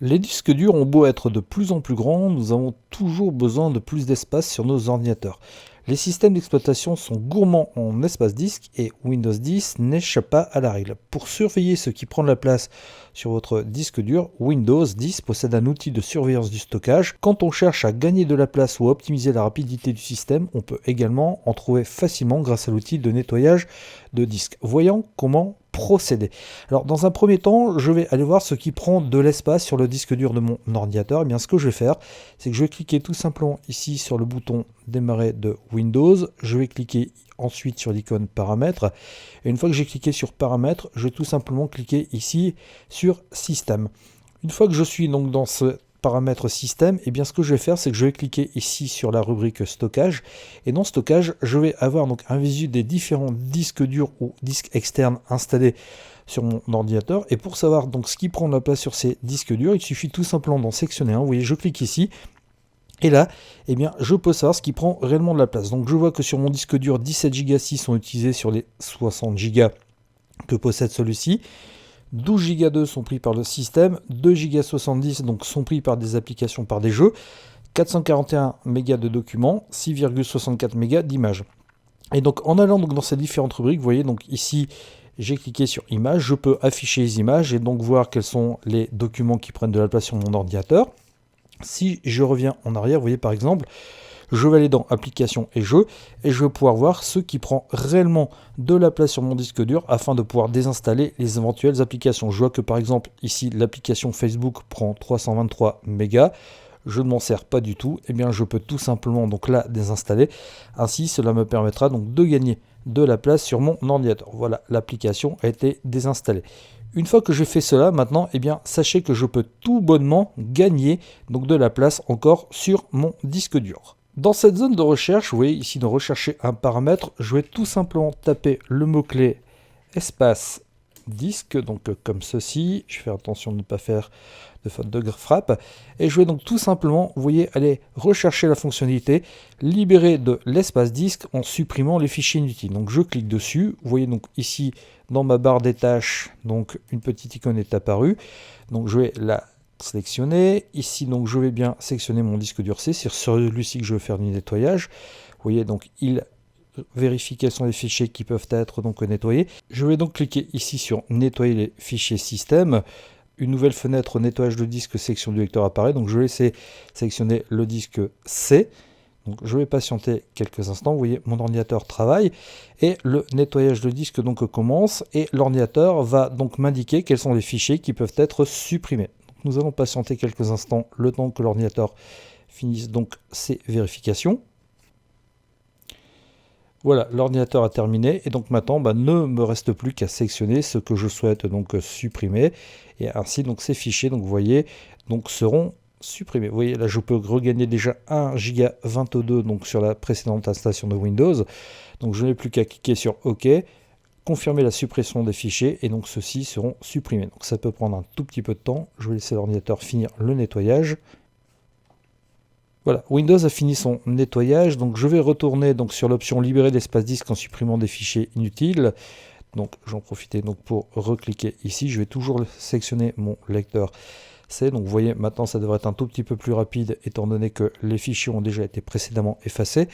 Les disques durs ont beau être de plus en plus grands, nous avons toujours besoin de plus d'espace sur nos ordinateurs. Les systèmes d'exploitation sont gourmands en espace disque et Windows 10 n'échappe pas à la règle. Pour surveiller ce qui prend de la place sur votre disque dur, Windows 10 possède un outil de surveillance du stockage. Quand on cherche à gagner de la place ou à optimiser la rapidité du système, on peut également en trouver facilement grâce à l'outil de nettoyage de disque. Voyons comment procéder. Alors dans un premier temps, je vais aller voir ce qui prend de l'espace sur le disque dur de mon ordinateur. Et bien ce que je vais faire, c'est que je vais cliquer tout simplement ici sur le bouton démarrer de Windows. Je vais cliquer ensuite sur l'icône paramètres. Et une fois que j'ai cliqué sur paramètres, je vais tout simplement cliquer ici sur système. Une fois que je suis donc dans ce paramètre système, et bien ce que je vais faire, c'est que je vais cliquer ici sur la rubrique stockage. Et dans stockage, je vais avoir donc un visu des différents disques durs ou disques externes installés sur mon ordinateur. Et pour savoir donc ce qui prend de la place sur ces disques durs, il suffit tout simplement d'en sectionner un. Vous voyez, je clique ici. Et là, eh bien, je peux savoir ce qui prend réellement de la place. Donc je vois que sur mon disque dur, 17 Go 6 sont utilisés sur les 60 Go que possède celui-ci. 12 Go 2 sont pris par le système, 2 Go 70 donc sont pris par des applications, par des jeux, 441 mégas de documents, 6,64 mégas d'images. Et donc en allant donc dans ces différentes rubriques, vous voyez donc ici j'ai cliqué sur images, je peux afficher les images et donc voir quels sont les documents qui prennent de la place sur mon ordinateur. Si je reviens en arrière, vous voyez par exemple, je vais aller dans applications et jeux et je vais pouvoir voir ce qui prend réellement de la place sur mon disque dur afin de pouvoir désinstaller les éventuelles applications. Je vois que par exemple ici l'application Facebook prend 323 mégas. Je ne m'en sers pas du tout, et bien je peux tout simplement donc la désinstaller. Ainsi cela me permettra donc de gagner de la place sur mon ordinateur. Voilà, l'application a été désinstallée. Une fois que j'ai fait cela, maintenant, eh bien, sachez que je peux tout bonnement gagner donc de la place encore sur mon disque dur. Dans cette zone de recherche, vous voyez ici de rechercher un paramètre, je vais tout simplement taper le mot-clé espace disque, donc comme ceci. Je fais attention de ne pas faire de faute de frappe. Et je vais donc tout simplement, vous voyez, aller rechercher la fonctionnalité libérer de l'espace disque en supprimant les fichiers inutiles. Donc je clique dessus. Vous voyez donc ici dans ma barre des tâches, donc une petite icône est apparue. Donc je vais la sélectionner. Ici donc je vais bien sélectionner mon disque dur C. C'est sur celui-ci que je vais faire du nettoyage. Vous voyez donc il vérifie quels sont les fichiers qui peuvent être donc nettoyés. Je vais donc cliquer ici sur nettoyer les fichiers système. Une nouvelle fenêtre nettoyage de disque section du lecteur apparaît. Donc je vais laisser sélectionner le disque C. Donc je vais patienter quelques instants. Vous voyez, mon ordinateur travaille et le nettoyage de disque donc commence et l'ordinateur va donc m'indiquer quels sont les fichiers qui peuvent être supprimés. Donc, nous allons patienter quelques instants le temps que l'ordinateur finisse donc ses vérifications. Voilà, l'ordinateur a terminé et donc maintenant ne me reste plus qu'à sélectionner ce que je souhaite donc supprimer et ainsi donc ces fichiers donc vous voyez donc seront supprimés. Vous voyez là je peux regagner déjà 1 Go 22 donc sur la précédente installation de Windows. Donc je n'ai plus qu'à cliquer sur OK, confirmer la suppression des fichiers et donc ceux-ci seront supprimés. Donc ça peut prendre un tout petit peu de temps. Je vais laisser l'ordinateur finir le nettoyage. Voilà, Windows a fini son nettoyage, donc je vais retourner donc sur l'option libérer l'espace disque en supprimant des fichiers inutiles. Donc j'en profite donc pour recliquer ici, je vais toujours sélectionner mon lecteur C. Donc vous voyez maintenant ça devrait être un tout petit peu plus rapide étant donné que les fichiers ont déjà été précédemment effacés.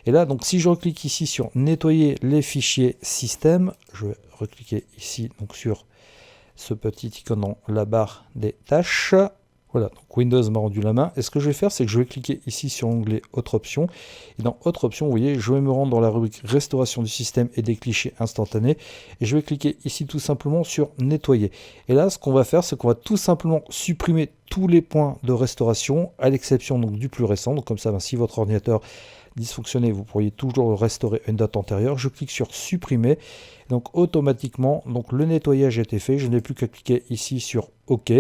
Et là donc si je reclique ici sur nettoyer les fichiers système, je vais recliquer ici donc sur ce petit icône dans la barre des tâches. Voilà, donc Windows m'a rendu la main. Et ce que je vais faire, c'est que je vais cliquer ici sur l'onglet Autre option. Et dans Autre option, vous voyez, je vais me rendre dans la rubrique Restauration du système et des clichés instantanés. Et je vais cliquer ici tout simplement sur Nettoyer. Et là, ce qu'on va faire, c'est qu'on va tout simplement supprimer tous les points de restauration, à l'exception donc du plus récent. Donc comme ça, si votre ordinateur dysfonctionnait, vous pourriez toujours restaurer une date antérieure. Je clique sur Supprimer. Donc automatiquement, donc le nettoyage a été fait. Je n'ai plus qu'à cliquer ici sur OK.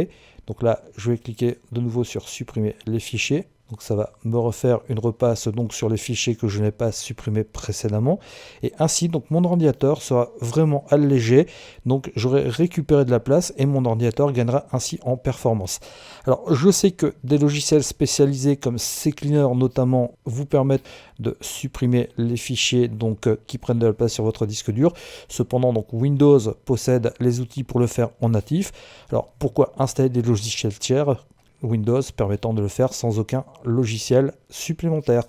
Donc là, je vais cliquer de nouveau sur supprimer les fichiers. Donc ça va me refaire une repasse donc sur les fichiers que je n'ai pas supprimés précédemment. Et ainsi, donc mon ordinateur sera vraiment allégé. Donc j'aurai récupéré de la place et mon ordinateur gagnera ainsi en performance. Alors je sais que des logiciels spécialisés comme CCleaner notamment vous permettent de supprimer les fichiers donc, qui prennent de la place sur votre disque dur. Cependant, donc Windows possède les outils pour le faire en natif. Alors pourquoi installer des logiciels tiers Windows permettant de le faire sans aucun logiciel supplémentaire?